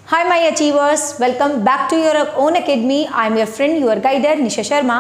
Hi my achievers, welcome back to your own academy. I am your friend, your guider Nisha Sharma.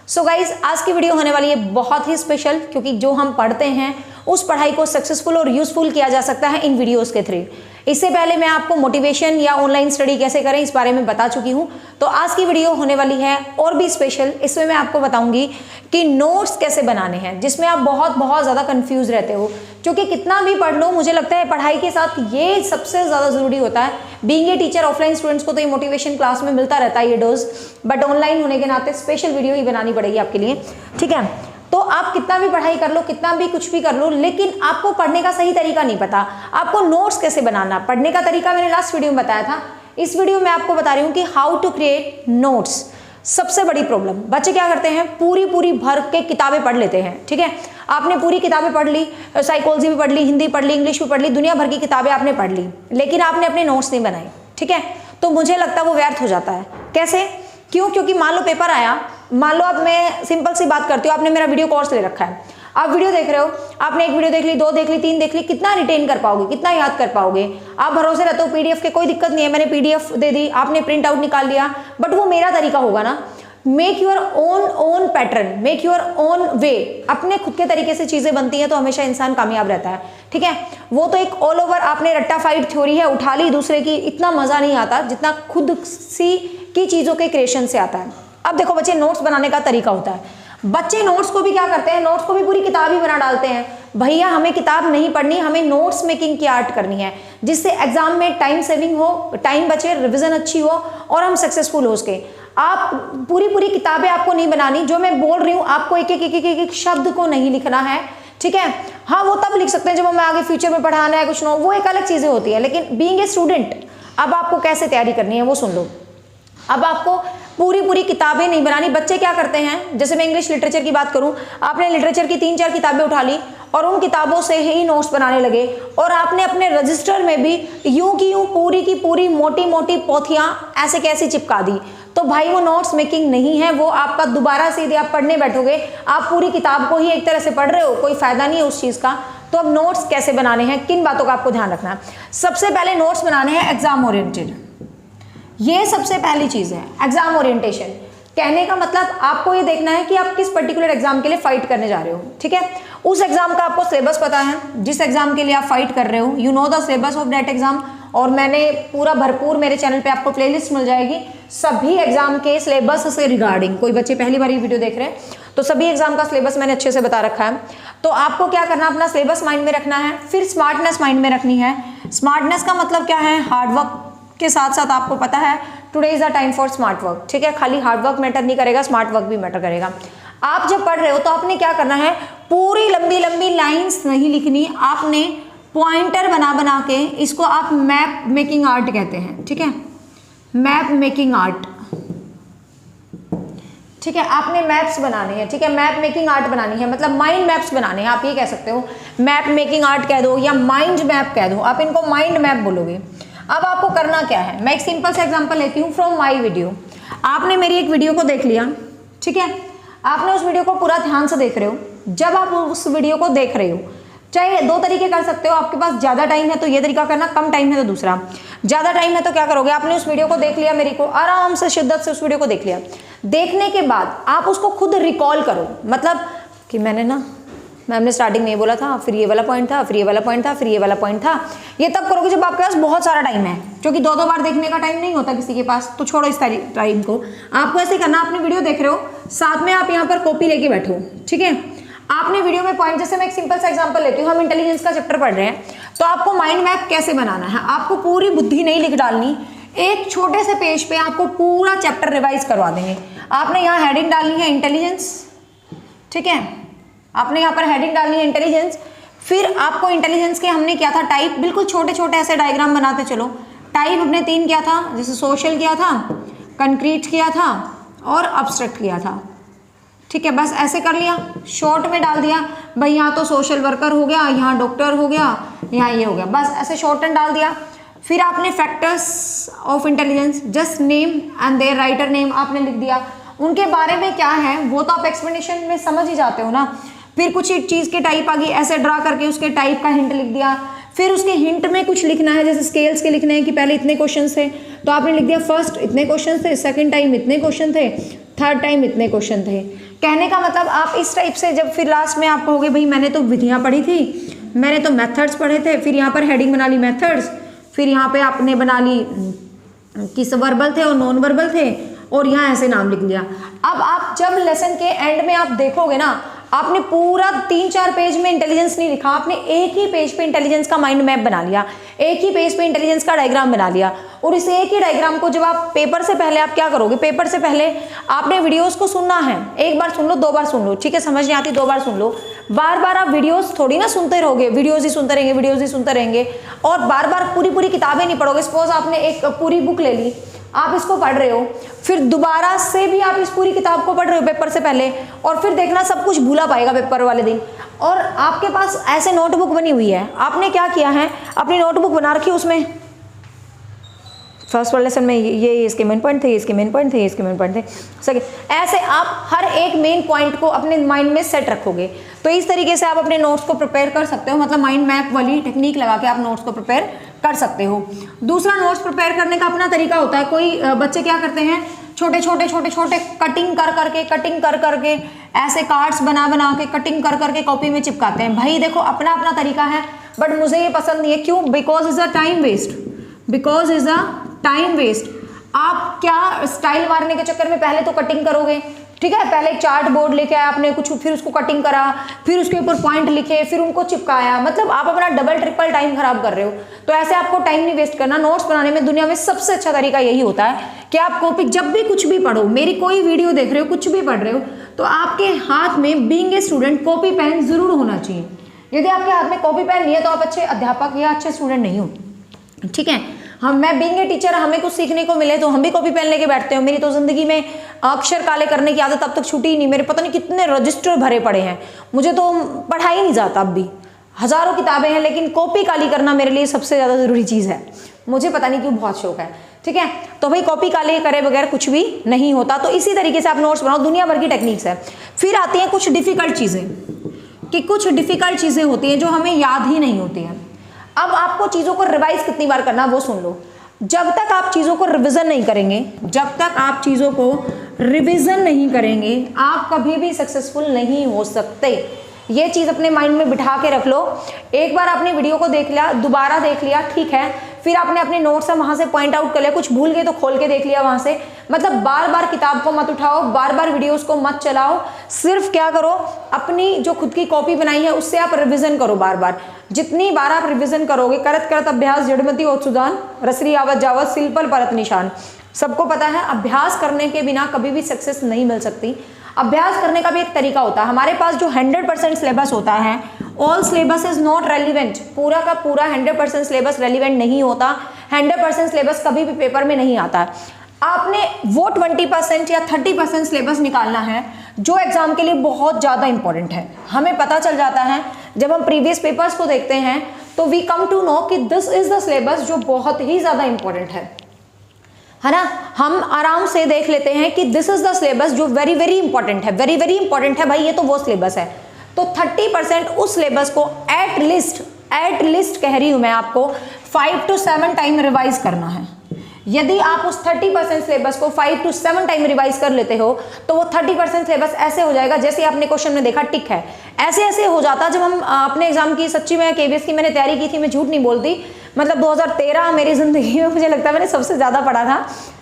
So guys आज की video होने वाली है बहुत ही स्पेशल, क्योंकि जो हम पढ़ते हैं उस पढ़ाई को सक्सेसफुल और यूजफुल किया जा सकता है इन वीडियोस के थ्रू. इससे पहले मैं आपको मोटिवेशन या ऑनलाइन स्टडी कैसे करें इस बारे में बता चुकी हूं. तो आज की वीडियो होने वाली है और भी स्पेशल. इसमें मैं आपको बताऊंगी कि नोट्स कैसे बनाने हैं, जिसमें आप बहुत ज़्यादा कंफ्यूज रहते हो. क्योंकि कितना भी पढ़ लो, मुझे लगता है पढ़ाई के साथ ये सबसे ज़्यादा ज़रूरी होता है. Being a teacher, offline students को तो ये मोटिवेशन क्लास में मिलता रहता है ये डोज, बट ऑनलाइन होने के नाते स्पेशल वीडियो ही बनानी पड़ेगी आपके लिए. ठीक है, तो आप कितना भी पढ़ाई कर लो, कितना भी कुछ भी कर लो, लेकिन आपको पढ़ने का सही तरीका नहीं पता. आपको नोट्स कैसे बनाना, पढ़ने का तरीका मैंने लास्ट वीडियो में बताया था. इस वीडियो में आपको बता रही हूँ कि हाउ टू क्रिएट नोट्स. सबसे बड़ी प्रॉब्लम, बच्चे क्या करते हैं, पूरी भर के किताबें पढ़ लेते हैं. ठीक है, आपने पूरी किताबें पढ़ ली, साइकोलॉजी भी पढ़ ली, हिंदी पढ़ ली, इंग्लिश भी पढ़ ली, दुनिया भर की किताबें आपने पढ़ ली, लेकिन आपने अपने नोट्स नहीं बनाए. ठीक है, तो मुझे लगता है वो व्यर्थ हो जाता है. कैसे? क्यों? क्योंकि मान लो पेपर आया, मान लो अब मैं सिंपल सी बात करती हूँ, आपने मेरा वीडियो कोर्स ले रखा है, आप वीडियो देख रहे हो, आपने एक वीडियो देख ली, 2 देख ली, 3 देख ली, कितना रिटेन कर पाओगे, कितना याद कर पाओगे? आप भरोसे रहते हो पीडीएफ के, कोई दिक्कत नहीं है, मैंने पीडीएफ दे दी, आपने प्रिंट आउट निकाल लिया, बट वो मेरा तरीका होगा ना. Make your own pattern, make your own way. अपने खुद के तरीके से चीजें बनती हैं तो हमेशा इंसान कामयाब रहता है. ठीक है, वो तो एक ऑल ओवर आपने रट्टा फाइट थ्योरी है, उठा ली दूसरे की, इतना मजा नहीं आता जितना खुद सी की चीजों के क्रिएशन से आता है. अब देखो बच्चे, नोट्स बनाने का तरीका होता है. बच्चे नोट्स को भी क्या करते हैं, नोट्स को भी पूरी किताब ही बना डालते हैं. भैया हमें किताब नहीं पढ़नी, हमें नोट्स मेकिंग की आर्ट करनी है, जिससे एग्जाम में टाइम सेविंग हो, टाइम बचे, रिवीजन अच्छी हो और हम सक्सेसफुल हो सके. आप पूरी किताबें आपको नहीं बनानी. जो मैं बोल रही हूँ आपको एक शब्द को नहीं लिखना है. ठीक है, हाँ वो तब लिख सकते हैं जब हमें आगे फ्यूचर में पढ़ाना है कुछ, वो एक अलग चीजें होती है. लेकिन बीइंग ए स्टूडेंट अब आपको कैसे तैयारी करनी है वो सुन लो. अब आपको पूरी किताबें नहीं बनानी. बच्चे क्या करते हैं, जैसे मैं इंग्लिश लिटरेचर की बात करूं, आपने लिटरेचर की 3-4 किताबें उठा ली और उन किताबों से ही नोट्स बनाने लगे, और आपने अपने रजिस्टर में भी यूं की यूं पूरी की पूरी मोटी पोथियां ऐसे कैसे चिपका दी. तो भाई वो नोट्स मेकिंग नहीं है, वो आपका दोबारा से यदि आप पढ़ने बैठोगे, आप पूरी किताब को ही एक तरह से पढ़ रहे हो, कोई फायदा नहीं है उस चीज का. तो अब नोट्स कैसे बनाने हैं, किन बातों का आपको ध्यान रखना है. सबसे पहले नोट्स बनाने हैं एग्जाम ओरिएंटेड. ये सबसे पहली चीज है, एग्जाम ओरिएंटेशन. कहने का मतलब आपको ये देखना है कि आप किस पर्टिकुलर एग्जाम के लिए फाइट करने जा रहे हो. ठीक है, उस एग्जाम का आपको सिलेबस पता है, जिस एग्जाम के लिए आप फाइट कर रहे हो, you know the syllabus of that exam. और मैंने पूरा भरपूर मेरे चैनल पे आपको प्लेलिस्ट मिल जाएगी सभी एग्जाम के सिलेबस से रिगार्डिंग. कोई बच्चे पहली बार ये वीडियो देख रहे हैं तो सभी एग्जाम का सिलेबस मैंने अच्छे से बता रखा है. तो आपको क्या करना, अपना सिलेबस माइंड में रखना है, फिर स्मार्टनेस माइंड में रखनी है. स्मार्टनेस का मतलब क्या है, हार्डवर्क के साथ साथ आपको पता है today is the time for smart work. ठीक है, खाली हार्ड वर्क मैटर नहीं करेगा, स्मार्ट वर्क भी मैटर करेगा. आप जब पढ़ रहे हो तो आपने क्या करना है, पूरी लंबी लाइंस नहीं लिखनी, आपने पॉइंटर बना के, इसको आप मैप मेकिंग आर्ट कहते हैं. ठीक है, मैप मेकिंग आर्ट. ठीक है, आपने मैप्स बनाने हैं. ठीक है, मैप मेकिंग आर्ट बनानी है, मतलब माइंड मैप्स बनाने हैं. आप ये कह सकते हो, मैप मेकिंग आर्ट कह दो या माइंड मैप कह दो, आप इनको माइंड मैप बोलोगे. अब आपको करना क्या है, मैं एक सिंपल सा एग्जांपल लेती हूँ फ्रॉम माय वीडियो. आपने मेरी एक वीडियो को देख लिया. ठीक है, आपने उस वीडियो को पूरा ध्यान से देख रहे हो. जब आप उस वीडियो को देख रहे हो, चाहे 2 तरीके कर सकते हो. आपके पास ज्यादा टाइम है तो ये तरीका करना, कम टाइम है तो दूसरा. ज्यादा टाइम है तो क्या करोगे, आपने उस वीडियो को देख लिया, मेरी को आराम से शिद्दत से उस वीडियो को देख लिया. देखने के बाद आप उसको खुद रिकॉल करो, मतलब कि मैम ने स्टार्टिंग में ये बोला था, फिर ये वाला पॉइंट था, फिर ये वाला पॉइंट था, फिर ये वाला पॉइंट था. ये तब करोगे जब आपके पास बहुत सारा टाइम है, क्योंकि 2 बार देखने का टाइम नहीं होता किसी के पास. तो छोड़ो इस टाइम को, आपको ऐसे करना, आपने वीडियो देख रहे हो, साथ में आप यहाँ पर कॉपी लेके बैठो. ठीक है, आपने वीडियो में पॉइंट, जैसे मैं एक सिंपल सा एग्जांपल लेती हूँ, हम इंटेलिजेंस का चैप्टर पढ़ रहे हैं, तो आपको माइंड मैप कैसे बनाना है, आपको पूरी बुद्धि नहीं लिख डालनी, एक छोटे से पेज पे आपको पूरा चैप्टर रिवाइज करवा देंगे. आपने यहाँ हेडिंग डालनी है इंटेलिजेंस. ठीक है, आपने यहाँ पर हेडिंग डालनी है इंटेलिजेंस. फिर आपको इंटेलिजेंस के हमने किया था टाइप, बिल्कुल छोटे ऐसे डायग्राम बनाते चलो. टाइप हमने 3 किया था, जैसे सोशल किया था, कंक्रीट किया था और अब्स्ट्रैक्ट किया था. ठीक है, बस ऐसे कर लिया, शॉर्ट में डाल दिया. भाई यहाँ तो सोशल वर्कर हो गया, यहाँ डॉक्टर हो गया, यहाँ ये हो गया, बस ऐसे शॉर्ट एंड डाल दिया. फिर आपने factors of intelligence, just name and their writer name आपने लिख दिया. उनके बारे में क्या है वो तो आप एक्सप्लेनेशन में समझ ही जाते हो ना. फिर कुछ एक चीज के टाइप आ गई, ऐसे ड्रा करके उसके टाइप का हिंट लिख दिया. फिर उसके हिंट में कुछ लिखना है, जैसे स्केल्स के लिखने हैं कि पहले इतने क्वेश्चन थे तो आपने लिख दिया फर्स्ट इतने क्वेश्चन थे, सेकंड टाइम इतने क्वेश्चन थे, थर्ड टाइम इतने क्वेश्चन थे। कहने का मतलब आप इस टाइप से जब फिर लास्ट में आप कहोगे भाई मैंने तो विधियाँ पढ़ी थी, मैंने तो मेथड्स पढ़े थे, फिर यहाँ पर हेडिंग बना ली मेथड्स, फिर यहाँ पे आपने बना ली किस वर्बल थे और नॉन वर्बल थे, और यहाँ ऐसे नाम लिख लिया। अब आप जब लेसन के एंड में आप देखोगे ना, आपने पूरा 3-4 पेज में इंटेलिजेंस नहीं लिखा, आपने एक ही पेज पे इंटेलिजेंस का माइंड मैप बना लिया, एक ही पेज पे इंटेलिजेंस का डायग्राम बना लिया। और इस एक ही डायग्राम को जब आप पेपर से पहले आप क्या करोगे, पेपर से पहले आपने वीडियोस को सुनना है, एक बार सुन लो, 2 बार सुन लो, ठीक है, समझ नहीं आती 2 बार सुन लो। बार बार आप वीडियोस थोड़ी ना सुनते रहोगे, वीडियोस ही सुनते रहेंगे, वीडियोस ही सुनते रहेंगे, और बार बार पूरी किताबें नहीं पढ़ोगे। सपोज आपने एक पूरी बुक ले ली, आप इसको पढ़ रहे हो, फिर दोबारा से भी आप इस पूरी किताब को पढ़ रहे हो पेपर से पहले, और फिर देखना सब कुछ भूला पाएगा पेपर वाले दिन। और आपके पास ऐसे नोटबुक बनी हुई है, आपने क्या किया है, अपनी नोटबुक बना रखी, उसमें फर्स्ट वाले लेसन में ये इसके मेन पॉइंट थे, इसके मेन पॉइंट थे, इसके मेन पॉइंट थे, सही। ऐसे आप हर एक मेन पॉइंट को अपने माइंड में सेट रखोगे, तो इस तरीके से आप अपने नोट्स को प्रिपेयर कर सकते हो, मतलब माइंड मैप वाली टेक्निक लगा के आप नोट्स को प्रिपेयर कर सकते हो। दूसरा, नोट्स प्रिपेयर करने का अपना तरीका होता है। कोई बच्चे क्या करते हैं, छोटे छोटे कटिंग कर करके ऐसे कार्ड्स बना के कटिंग कर करके कॉपी में चिपकाते हैं। भाई देखो, अपना अपना तरीका है, बट मुझे ये पसंद नहीं है। क्यों? Because is a time waste. आप क्या स्टाइल मारने के चक्कर में पहले तो कटिंग करोगे, ठीक है, पहले एक चार्ट बोर्ड लेके आया आपने कुछ, फिर उसको कटिंग करा, फिर उसके ऊपर पॉइंट लिखे, फिर उनको चिपकाया, मतलब आप अपना डबल ट्रिपल टाइम खराब कर रहे हो। तो ऐसे आपको टाइम नहीं वेस्ट करना। नोट्स बनाने में दुनिया में सबसे अच्छा तरीका यही होता है कि आप कॉपी, जब भी कुछ भी पढ़ो, मेरी कोई वीडियो देख रहे हो, कुछ भी पढ़ रहे हो, तो आपके हाथ में being a student copy pen जरूर होना चाहिए। यदि आपके हाथ में कॉपी पेन नहीं है तो आप अच्छे अध्यापक या अच्छे स्टूडेंट नहीं हो, ठीक है। मैं बीइंग ए टीचर, हमें कुछ सीखने को मिले तो हम भी कॉपी पेन लेके बैठते हो। मेरी तो जिंदगी में अक्षर काले करने की आदत अब तक छूटी ही नहीं। मेरे पता नहीं कितने रजिस्टर भरे पड़े हैं, मुझे तो पढ़ा ही नहीं जाता। अब भी हजारों किताबें हैं, लेकिन कॉपी काली करना मेरे लिए सबसे ज़्यादा ज़रूरी चीज़ है। मुझे पता नहीं क्यों बहुत शौक है, ठीक है। तो भाई कॉपी काली करे बगैर कुछ भी नहीं होता। तो इसी तरीके से आप नोट्स बनाओ, दुनिया भर की टेक्निक्स है। फिर आती हैं कुछ डिफिकल्ट चीज़ें, कि कुछ डिफिकल्ट चीज़ें होती हैं जो हमें याद ही नहीं होती हैं। अब आपको चीज़ों को रिवाइज कितनी बार करना वो सुन लो। जब तक आप चीज़ों को रिवीजन नहीं करेंगे, आप कभी भी सक्सेसफुल नहीं हो सकते। ये चीज़ अपने माइंड में बिठा के रख लो। एक बार आपने वीडियो को देख लिया, दोबारा देख लिया, ठीक है, फिर आपने अपने नोट्स से वहाँ से पॉइंट आउट कर लिया, कुछ भूल गए तो खोल के देख लिया वहाँ से। मतलब बार बार किताब को मत उठाओ, बार बार वीडियोस को मत चलाओ, सिर्फ क्या करो, अपनी जो खुद की कॉपी बनाई है उससे आप रिविजन करो बार बार। जितनी बार आप रिविजन करोगे, करत करत अभ्यास जड़मती और सुदान, रसरी आवत जावत सिल पर परत निशान। सबको पता है अभ्यास करने के बिना कभी भी सक्सेस नहीं मिल सकती। अभ्यास करने का भी एक तरीका होता है। हमारे पास जो 100% सिलेबस होता है, all syllabus is not relevant, पूरा का पूरा 100% सिलेबस रेलिवेंट नहीं होता। 100% सिलेबस कभी भी पेपर में नहीं आता। आपने वो 20% या 30% सिलेबस निकालना है जो एग्जाम के लिए बहुत ज़्यादा इंपॉर्टेंट है। हमें पता चल जाता है जब हम प्रीवियस पेपर्स को देखते हैं, तो वी कम टू नो कि दिस इज द सिलेबस जो बहुत ही ज़्यादा इंपॉर्टेंट है ना। हम आराम से देख लेते हैं कि दिस इज द सिलेबस जो वेरी वेरी इंपॉर्टेंट है, वेरी वेरी इंपॉर्टेंट है भाई, ये तो वो सिलेबस है। तो 30% उस सिलेबस को एट लिस्ट कह रही हूं मैं आपको 5 to 7 टाइम रिवाइज करना है। यदि आप उस 30% सिलेबस को 5 to 7 टाइम रिवाइज कर लेते हो, तो वो 30% सिलेबस ऐसे हो जाएगा जैसे आपने क्वेश्चन में देखा टिक है, ऐसे हो जाता। जब हम अपने एग्जाम की, सच्ची में केबीएस की मैंने तैयारी की थी, मैं झूठ नहीं बोलती, मतलब 2013 मेरी जिंदगी में मुझे लगता है मैंने सबसे ज़्यादा पढ़ा था,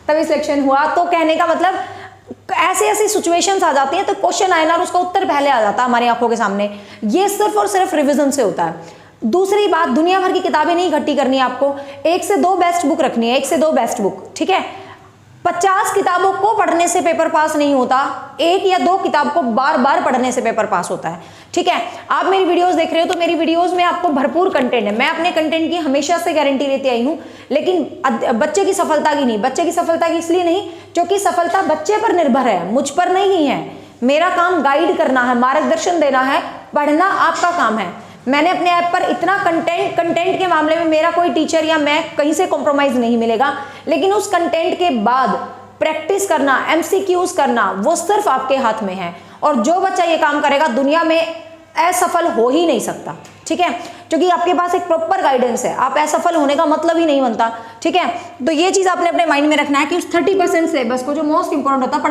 तभी सिलेक्शन हुआ। तो कहने का मतलब ऐसी सिचुएशंस आ जाती हैं तो क्वेश्चन आए ना और उसका उत्तर पहले आ जाता है हमारी आंखों के सामने। ये सिर्फ और सिर्फ रिविजन से होता है। दूसरी बात, दुनिया भर की किताबें नहीं इकट्ठी करनी है आपको, 1 से 2 बेस्ट बुक रखनी है, 1 से 2 बेस्ट बुक, ठीक है। 50 किताबों को पढ़ने से पेपर पास नहीं होता, 1 या 2 किताब को बार बार पढ़ने से पेपर पास होता है, ठीक है। आप मेरी वीडियोस देख रहे हो तो मेरी वीडियोस में आपको भरपूर कंटेंट है। मैं अपने कंटेंट की हमेशा से गारंटी लेती आई हूँ, लेकिन बच्चे की सफलता की नहीं। बच्चे की सफलता की इसलिए नहीं क्योंकि सफलता बच्चे पर निर्भर है, मुझ पर नहीं है। मेरा काम गाइड करना है, मार्गदर्शन देना है, पढ़ना आपका काम है। मैंने अपने ऐप पर इतना कंटेंट के मामले में मेरा कोई टीचर या मैं कहीं से कॉम्प्रोमाइज नहीं मिलेगा, लेकिन उस कंटेंट के बाद प्रैक्टिस करना, MCQs करना, वो सिर्फ आपके हाथ में है। और जो बच्चा ये काम करेगा दुनिया में असफल हो ही नहीं सकता, ठीक है। क्योंकि आपके पास एक प्रॉपर गाइडेंस है। आप असफल होने का मतलब ही नहीं बनता, ठीक है। तो ये चीज आपने अपने माइंड में रखना है कि उस 30% सिलेबस को, जो मोस्ट इंपॉर्टेंट होता है,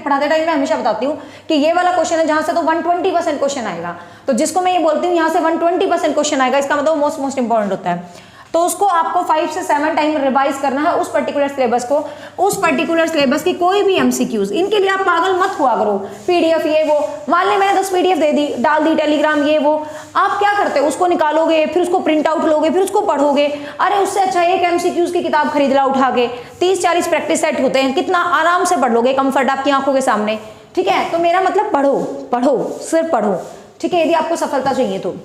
पढ़ाते टाइम मैं हमेशा बताती हूँ कि ये वाला क्वेश्चन है जहां से तो 120% क्वेश्चन आएगा। तो जिसको मैं ये बोलती हूँ यहाँ से 120% क्वेश्चन आएगा, इसका मतलब मोस्ट इंपॉर्टेंट होता है। तो उसको आपको 5 से 7 टाइम रिवाइज करना है, उस पर्टिकुलर सिलेबस को, उस पर्टिकुलर सिलेबस की कोई भी एमसीक्यूज। इनके लिए आप पागल मत हुआ करो, पीडीएफ ये वो, मान ली मैंने 10 पीडीएफ दे दी, डाल दी टेलीग्राम ये वो, आप क्या करते हो, उसको निकालोगे, फिर उसको प्रिंट आउट लोगे, फिर उसको पढ़ोगे। अरे उससे अच्छा एक एमसीक्यूज की किताब खरीद ला उठा के, 30-40 प्रैक्टिस सेट होते हैं, कितना आराम से पढ़ लोगे, कंफर्ट आपकी आंखों के सामने, ठीक है। तो मेरा मतलब पढ़ो, सिर्फ पढ़ो, ठीक है, यदि आपको सफलता चाहिए तो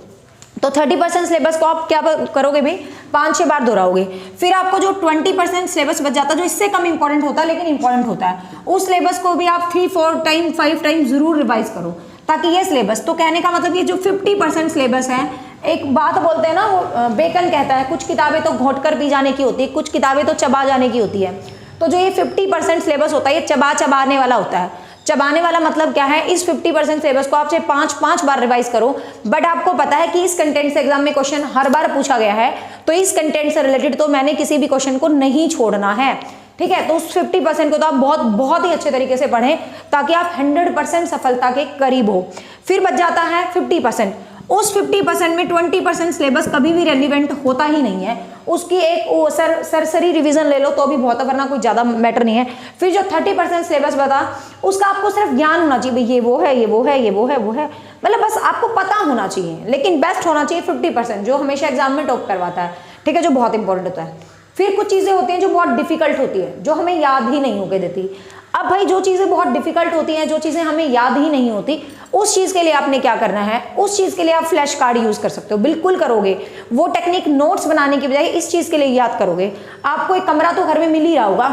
30% सिलेबस को आप क्या करोगे भाई, 5-6 बार दोहराओगे। फिर आपको जो 20% सिलेबस बच जाता है, जो इससे कम इंपॉर्टेंट होता है लेकिन इंपॉर्टेंट होता है, उस सिलेबस को भी आप 3-4 टाइम 5 टाइम जरूर रिवाइज करो, ताकि ये सिलेबस, तो कहने का मतलब ये जो 50% सिलेबस है, एक बात बोलते हैं ना, वो बेकन कहता है, कुछ किताबें तो घोट कर पी जाने की होती है, कुछ किताबें तो चबा जाने की होती है। तो जो ये 50% सिलेबस होता है, ये चबाने वाला होता है। चबाने वाला मतलब क्या है, इस 50% सिलेबस को आप चाहे 5 बार रिवाइज करो, बट आपको पता है कि इस कंटेंट से एग्जाम में क्वेश्चन हर बार पूछा गया है, तो इस कंटेंट से रिलेटेड तो मैंने किसी भी क्वेश्चन को नहीं छोड़ना है, ठीक है। तो उस 50% को तो आप बहुत ही अच्छे तरीके से पढ़ें, ताकि आप 100% सफलता के करीब हो। फिर बच जाता है 50%। उस 50% में 20% सिलेबस कभी भी रेलिवेंट होता ही नहीं है, उसकी एक सरसरी रिवीजन ले लो तो भी बहुत है, वरना कोई ज्यादा मैटर नहीं है। फिर जो 30% सिलेबस बता, उसका आपको सिर्फ ज्ञान होना चाहिए, भाई ये वो है, मतलब बस आपको पता होना चाहिए, लेकिन बेस्ट होना चाहिए 50%, जो हमेशा एग्जाम में टॉप करवाता है, ठीक है, जो बहुत इंपॉर्टेंट होता है। फिर कुछ चीजें होती हैं जो बहुत डिफिकल्ट होती है, जो हमें याद ही नहीं होके देती। अब भाई जो चीजें बहुत डिफिकल्ट होती हैं, जो चीजें हमें याद ही नहीं होती, उस चीज के लिए आपने क्या करना है, उस चीज के लिए आप फ्लैश कार्ड यूज कर सकते हो, बिल्कुल करोगे। वो टेक्निक नोट्स बनाने की बजाय इस चीज के लिए याद करोगे। आपको एक कमरा तो घर में मिल ही रहा होगा,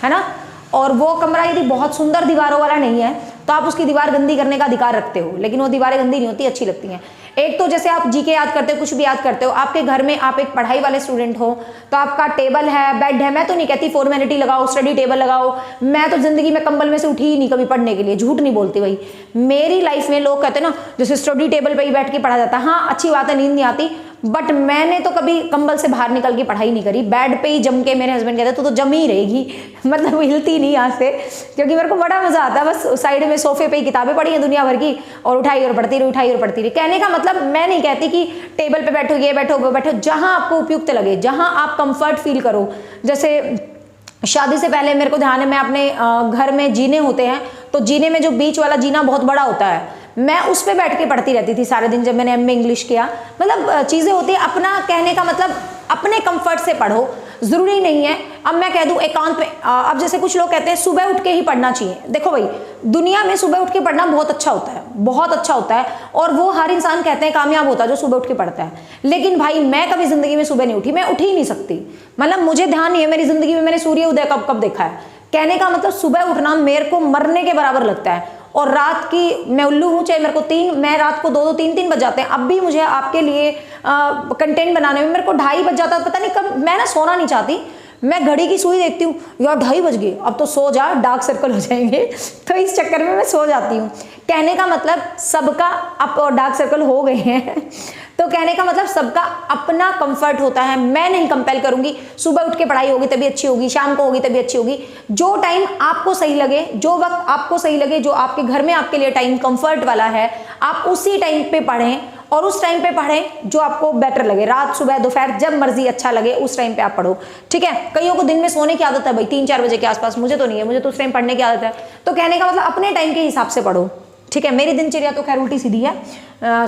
है ना, और वो कमरा यदि बहुत सुंदर दीवारों वाला नहीं है तो आप उसकी दीवार गंदी करने का अधिकार रखते हो, लेकिन वो दीवारें गंदी नहीं होती, अच्छी लगती हैं। एक तो जैसे आप जीके याद करते हो, कुछ भी याद करते हो, आपके घर में आप एक पढ़ाई वाले स्टूडेंट हो, तो आपका टेबल है, बेड है, मैं तो नहीं कहती फॉर्मेलिटी लगाओ, स्टडी टेबल लगाओ, मैं तो जिंदगी में कंबल में से उठी ही नहीं कभी पढ़ने के लिए, झूठ नहीं बोलती भाई। मेरी लाइफ में लोग कहते हैं ना, जैसे स्टडी टेबल पे ही बैठ के पढ़ा जाता है, हाँ अच्छी बात है, नींद नहीं आती, बट मैंने तो कभी कंबल से बाहर निकल के पढ़ाई नहीं करी, बेड पे ही जम के, मेरे हस्बैंड कहते तो जम ही रहेगी, मतलब हिलती नहीं यहाँ से, क्योंकि मेरे को बड़ा मजा आता है, बस साइड में सोफे पे ही किताबें पढ़ी हैं दुनिया भर की, और उठाई और पढ़ती रही। कहने का मतलब मैं नहीं कहती कि टेबल पे बैठो, ये बैठो, वो बैठो, जहां आपको उपयुक्त लगे, जहां आप कंफर्ट फील करो। जैसे शादी से पहले मेरे को ध्यान है, मैं अपने घर में जीने होते हैं, तो जीने में जो बीच वाला जीना बहुत बड़ा होता है, मैं उस पे बैठ के पढ़ती रहती थी सारे दिन, जब मैंने एमए इंग्लिश किया। मतलब चीजें होती है, अपना कहने का मतलब अपने कंफर्ट से पढ़ो, जरूरी नहीं है। अब मैं कह दूं एकांत में, अब जैसे कुछ लोग कहते हैं सुबह उठ के ही पढ़ना चाहिए, देखो भाई दुनिया में सुबह उठ के पढ़ना बहुत अच्छा होता है, बहुत अच्छा होता है, और वो हर इंसान कहते हैं कामयाब होता है जो सुबह उठ के पढ़ता है। लेकिन भाई मैं कभी जिंदगी में सुबह नहीं उठी, मैं उठ ही नहीं सकती, मतलब मुझे ध्यान नहीं है मेरी जिंदगी में मैंने सूर्य उदय कब कब देखा है। कहने का मतलब सुबह उठना मेरे को मरने के बराबर लगता है, और रात की मैं उल्लू हूँ, चाहे मेरे को मैं रात को 2-2 3-3 बज जाते हैं। अब भी मुझे आपके लिए कंटेंट बनाने में मेरे को 2:30 बज जाता है, पता नहीं कब। मैं ना सोना नहीं चाहती, मैं घड़ी की सुई देखती हूँ, यार 2:30 बज गए, अब तो सो जा, डार्क सर्कल हो जाएंगे, तो इस चक्कर में मैं सो जाती हूँ। कहने का मतलब सबका अप और डार्क सर्कल हो गए हैं, तो कहने का मतलब सबका अपना कंफर्ट होता है। मैं नहीं कंपेल करूंगी सुबह उठ के पढ़ाई होगी तभी अच्छी होगी, शाम को होगी तभी अच्छी होगी। जो टाइम आपको सही लगे, जो वक्त आपको सही लगे, जो आपके घर में आपके लिए टाइम कंफर्ट वाला है, आप उसी टाइम पे पढ़ें, और उस टाइम पे पढ़ें जो आपको बेटर लगे। रात, सुबह, दोपहर, जब मर्जी अच्छा लगे उस टाइम पे आप पढ़ो, ठीक है। कईयों को दिन में सोने की आदत है भाई 3-4 बजे के आसपास, मुझे तो नहीं है, मुझे तो उस टाइम पढ़ने की आदत है। तो कहने का मतलब अपने टाइम के हिसाब से पढ़ो, ठीक है। मेरी दिनचर्या तो खैर उल्टी सीधी है,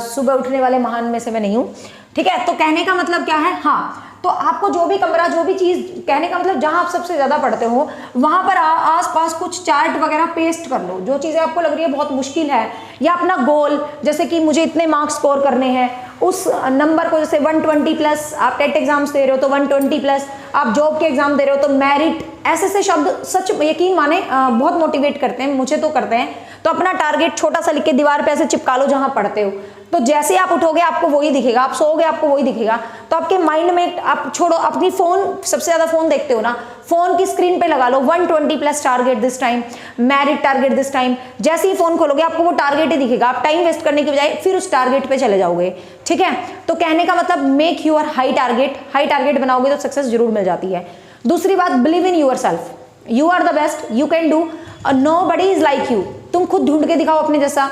सुबह उठने वाले महान में से मैं नहीं हूँ, ठीक है। तो कहने का मतलब क्या है, हाँ, तो आपको जो भी कमरा, जो भी चीज, कहने का मतलब जहां आप सबसे ज्यादा पढ़ते हो वहां पर आसपास कुछ चार्ट वगैरह पेस्ट कर लो, जो चीजें आपको लग रही है बहुत मुश्किल है, या अपना गोल, जैसे कि मुझे इतने मार्क्स स्कोर करने हैं, उस नंबर को, जैसे 120+, आप टेट एग्जाम्स दे रहे हो तो 120+, आप जॉब के एग्जाम दे रहे हो तो मेरिट, ऐसे शब्द सच यकीन माने बहुत मोटिवेट करते हैं, मुझे तो करते हैं। तो अपना टारगेट छोटा सा लिख के दीवार पे ऐसे चिपका लो जहां पढ़ते हो, तो जैसे आप उठोगे आपको वही दिखेगा, आप सोओगे आपको वही दिखेगा। तो आपके माइंड में, आप छोड़ो अपनी फोन, सबसे ज्यादा फोन देखते हो ना, फोन की स्क्रीन पे लगा लो 120+ target this time, married target this time. जैसे ही फोन खोलोगे आपको वो टारगेट ही दिखेगा, आप टाइम वेस्ट करने की बजाय फिर उस टारगेट पे चले जाओगे। ठीक है, तो कहने का मतलब मेक यूर हाई टारगेट बनाओगे तो सक्सेस जरूर मिल जाती है। दूसरी बात, believe in yourself, you are the best, you can do, nobody is like you. तुम खुद ढूंढ के दिखाओ अपने जैसा।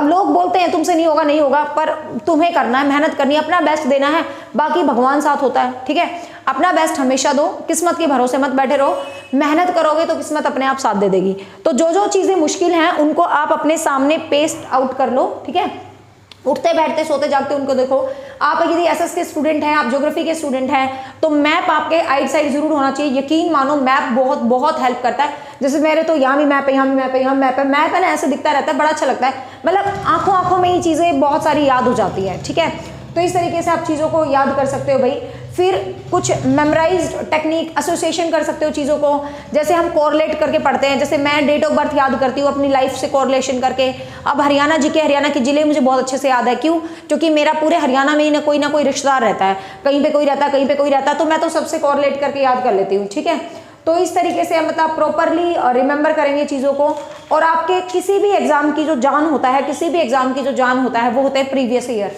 लोग बोलते हैं तुमसे नहीं होगा, पर तुम्हें करना है, मेहनत करनी है, अपना बेस्ट देना है, बाकी भगवान साथ होता है। ठीक है, अपना बेस्ट हमेशा दो, किस्मत के भरोसे मत बैठे रहो, मेहनत करोगे तो किस्मत अपने आप साथ दे देगी। तो जो जो चीजें मुश्किल हैं उनको आप अपने सामने पेस्ट आउट कर लो। ठीक है, उठते बैठते सोते जागते उनको देखो। आप यदि एसएस के स्टूडेंट हैं, आप ज्योग्राफी के स्टूडेंट हैं, तो मैप आपके आइट साइड जरूर होना चाहिए। यकीन मानो मैप बहुत बहुत हेल्प करता है। जैसे मेरे तो यहाँ भी मैप है, यहाँ भी मैप है, यहाँ मैप है, मैप है ना, ऐसे दिखता रहता है, बड़ा अच्छा लगता है। मतलब आंखों में ही चीजें बहुत सारी याद हो जाती है। ठीक है, तो इस तरीके से आप चीज़ों को याद कर सकते हो भाई। फिर कुछ मेमोराइज्ड टेक्निक, एसोसिएशन कर सकते हो चीज़ों को। जैसे हम कोरिलेट करके पढ़ते हैं, जैसे मैं डेट ऑफ बर्थ याद करती हूँ अपनी लाइफ से कोरिलेशन करके। अब हरियाणा के ज़िले मुझे बहुत अच्छे से याद है। क्यों? क्योंकि मेरा पूरे हरियाणा में ही ना कोई रिश्तेदार रहता है, कहीं पे कोई रहता है, कहीं पे कोई रहता है, तो मैं तो सबसे कोरिलेट करके याद कर लेती हूँ। ठीक है, तो इस तरीके से मतलब प्रॉपरली रिमेंबर करेंगे चीज़ों को। और आपके किसी भी एग्जाम की जो जान होता है, वो होता है प्रीवियस ईयर।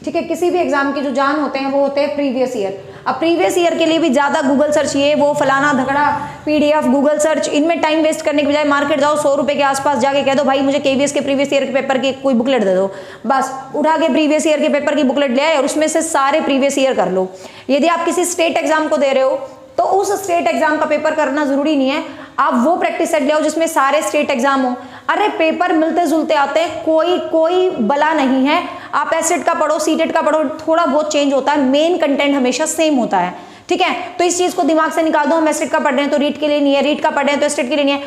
ठीक है, किसी भी एग्जाम की जो जान होते हैं वो होते हैं प्रीवियस ईयर। अब प्रीवियस ईयर के लिए भी ज़्यादा गूगल सर्च, ये वो फलाना धकड़ा PDF गूगल सर्च, इनमें टाइम वेस्ट करने के बजाय मार्केट जाओ, 100 रुपये के आसपास जाके कह दो भाई मुझे KVS के प्रीवियस ईयर के पेपर की कोई बुकलेट दे दो। बस उठा के प्रीवियस ईयर के पेपर की बुकलेट ले आए और उसमें से सारे प्रीवियस ईयर कर लो। यदि आप किसी स्टेट एग्जाम को दे रहे हो तो उस स्टेट एग्जाम का पेपर करना जरूरी नहीं है, आप वो प्रैक्टिस सेट ले आओ जिसमें सारे स्टेट एग्जाम हो। अरे पेपर मिलते जुलते आते हैं, कोई बला नहीं है। आप एसेट का पढ़ो, सीटेट का पढ़ो, थोड़ा बहुत चेंज होता है, मेन कंटेंट हमेशा सेम होता है। ठीक है, तो इस चीज को दिमाग से निकाल दो। हम एसेट का पढ़ रहे हैं तो रीट के लिए नहीं है, रीट का पढ़ रहे हैं तो एसेट के लिए नहीं है।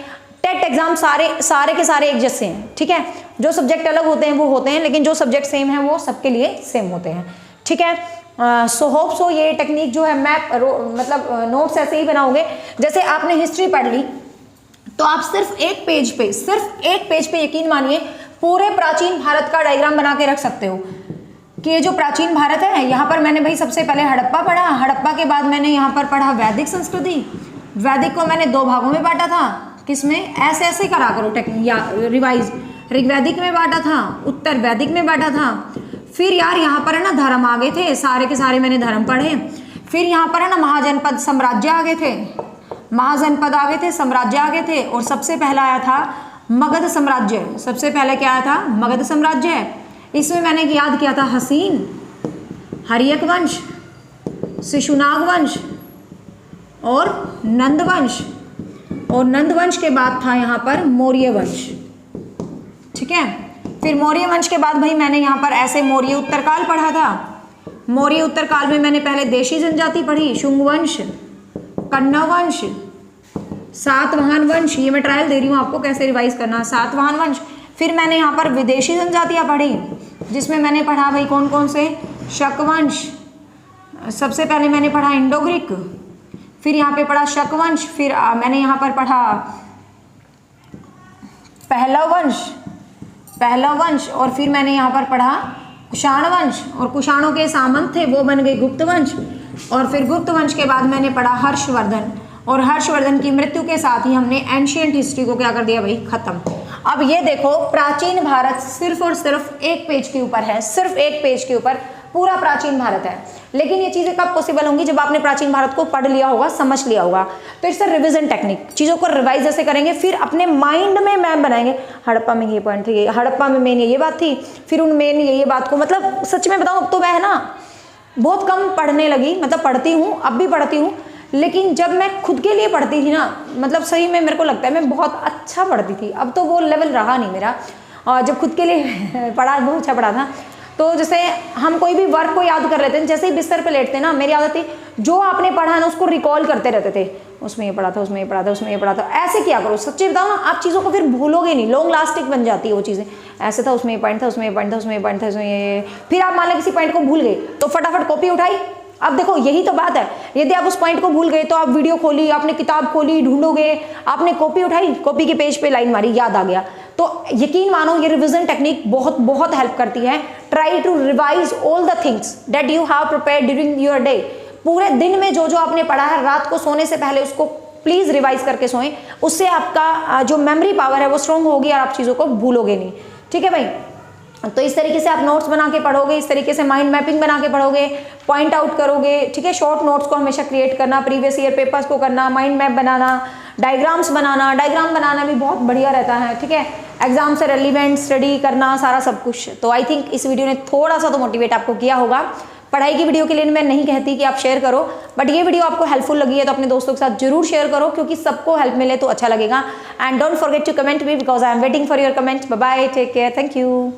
टेट एग्जाम सारे के सारे एक जैसे हैं। ठीक है, जो सब्जेक्ट अलग होते हैं वो होते हैं, लेकिन जो सब्जेक्ट सेम है वो सबके लिए सेम होते हैं। ठीक है, सो होप सो ये टेक्निक जो है मैप मतलब नोट्स ऐसे ही बनाओगे। जैसे आपने हिस्ट्री पढ़ ली तो आप सिर्फ एक पेज पे यकीन मानिए पूरे प्राचीन भारत का डायग्राम बना के रख सकते हो कि ये जो प्राचीन भारत है, यहाँ पर मैंने भाई सबसे पहले हड़प्पा पढ़ा, हड़प्पा के बाद मैंने यहाँ पर पढ़ा वैदिक संस्कृति। वैदिक को मैंने 2 भागों में बांटा था, किसमें? ऐसे करा करो टेक्निक या रिवाइज। ऋग्वैदिक में बांटा था, उत्तर वैदिक में बांटा था। फिर यार यहाँ पर है ना धर्म आ गए थे, सारे के सारे मैंने धर्म पढ़े। फिर यहाँ पर है ना महाजनपद साम्राज्य आ गए थे, साम्राज्य आ गए थे। और सबसे पहला आया था मगध साम्राज्य। सबसे पहले क्या आया था? मगध साम्राज्य। इसमें मैंने याद किया था हसीन, हर्यक वंश, शिशुनाग वंश और नंद वंश। और नंद वंश के बाद था यहाँ पर मौर्य वंश। ठीक है, फिर मौर्य वंश के बाद भाई मैंने यहाँ पर ऐसे मौर्य उत्तरकाल पढ़ा था। मौर्य उत्तरकाल में मैंने पहले देशी जनजाति पढ़ी, शुंग वंश, कन्नव वंश, सातवाहन वंश। ये मैं ट्रायल दे रही हूँ आपको कैसे रिवाइज करना, सातवाहन वंश। फिर मैंने यहाँ पर विदेशी जनजातियाँ पढ़ी, जिसमें मैंने पढ़ा भाई कौन कौन से? शक वंश। सबसे पहले मैंने पढ़ा इंडो ग्रीक, फिर यहाँ पे पढ़ा शक वंश, फिर मैंने यहाँ पर पढ़ा पहला वंश, और फिर मैंने यहाँ पर पढ़ा कुषाण वंश। और कुषाणों के सामंत थे वो बन गए गुप्त वंश। और फिर गुप्त वंश के बाद मैंने पढ़ा हर्षवर्धन, और हर्षवर्धन की मृत्यु के साथ ही हमने एंशिएंट हिस्ट्री को क्या कर दिया भाई? खत्म। अब ये देखो प्राचीन भारत सिर्फ और सिर्फ एक पेज के ऊपर है, सिर्फ एक पेज के ऊपर पूरा प्राचीन भारत है। लेकिन ये चीजें कब पॉसिबल होंगी? जब आपने प्राचीन भारत को पढ़ लिया होगा, समझ लिया होगा। तो इट्स रिविजन टेक्निक, चीजों को रिवाइज जैसे करेंगे, फिर अपने माइंड में मैप बनाएंगे। हड़प्पा में ये पॉइंट थे, हड़प्पा में मेन ये बात थी, फिर उन मेन ये बात को, मतलब सच में बताऊं अब तो मैं है ना बहुत कम पढ़ने लगी, मतलब पढ़ती हूँ, अब भी पढ़ती हूँ, लेकिन जब मैं खुद के लिए पढ़ती थी ना, मतलब सही में मेरे को लगता है मैं बहुत अच्छा पढ़ती थी। अब तो वो लेवल रहा नहीं मेरा। और जब खुद के लिए पढ़ा, बहुत अच्छा पढ़ा था। तो जैसे हम कोई भी वर्क को याद कर लेते हैं, जैसे ही बिस्तर पे लेटते हैं ना, मेरी आदत थी जो आपने पढ़ा है ना उसको रिकॉल करते रहते थे, उसमें ये पढ़ा था, उसमें ये पढ़ा था, उसमें ये पढ़ा था। ऐसे किया करो, सच्ची बताओ ना, आप चीज़ों को फिर भूलोगे नहीं, लॉन्ग लास्टिक बन जाती है वो चीज़ें। ऐसे था, उसमें ये पॉइंट था, उसमें ये पॉइंट था, उसमें ये पॉइंट था, उसमें ये, फिर आप मान लें किसी पॉइंट को भूल गए तो फटाफट कॉपी उठाई। अब देखो यही तो बात है, यदि आप उस पॉइंट को भूल गए तो आप वीडियो खोली, आपने किताब खोली, ढूंढोगे, आपने कॉपी उठाई, कॉपी के पेज पे लाइन मारी, याद आ गया, तो यकीन मानो ये रिविजन टेक्निक बहुत बहुत हेल्प करती है। Try to revise all the things that you have prepared during your day. पूरे दिन में जो जो आपने पढ़ा है, रात को सोने से पहले उसको प्लीज रिवाइज करके सोएं। उससे आपका जो मेमोरी पावर है वो स्ट्रॉन्ग होगी और आप चीज़ों को भूलोगे नहीं। ठीक है भाई, तो इस तरीके से आप नोट्स बना के पढ़ोगे, इस तरीके से माइंड मैपिंग बना के पढ़ोगे, पॉइंट आउट करोगे। ठीक है, शॉर्ट नोट्स को हमेशा क्रिएट करना, प्रीवियस ईयर पेपर्स को करना, माइंड मैप बनाना, डायग्राम्स बनाना। डायग्राम बनाना भी बहुत बढ़िया रहता है। ठीक है, एग्जाम से रेलिवेंट स्टडी करना, सारा सब कुछ। तो आई थिंक इस वीडियो ने थोड़ा सा तो मोटिवेट आपको किया होगा। पढ़ाई की वीडियो के लिए मैं नहीं कहती कि आप शेयर करो, बट ये वीडियो आपको हेल्पफुल लगी है तो अपने दोस्तों के साथ जरूर शेयर करो, क्योंकि सबको हेल्प मिले तो अच्छा लगेगा। And don't forget to comment me because I am waiting for your comment. Bye bye, take care, thank you.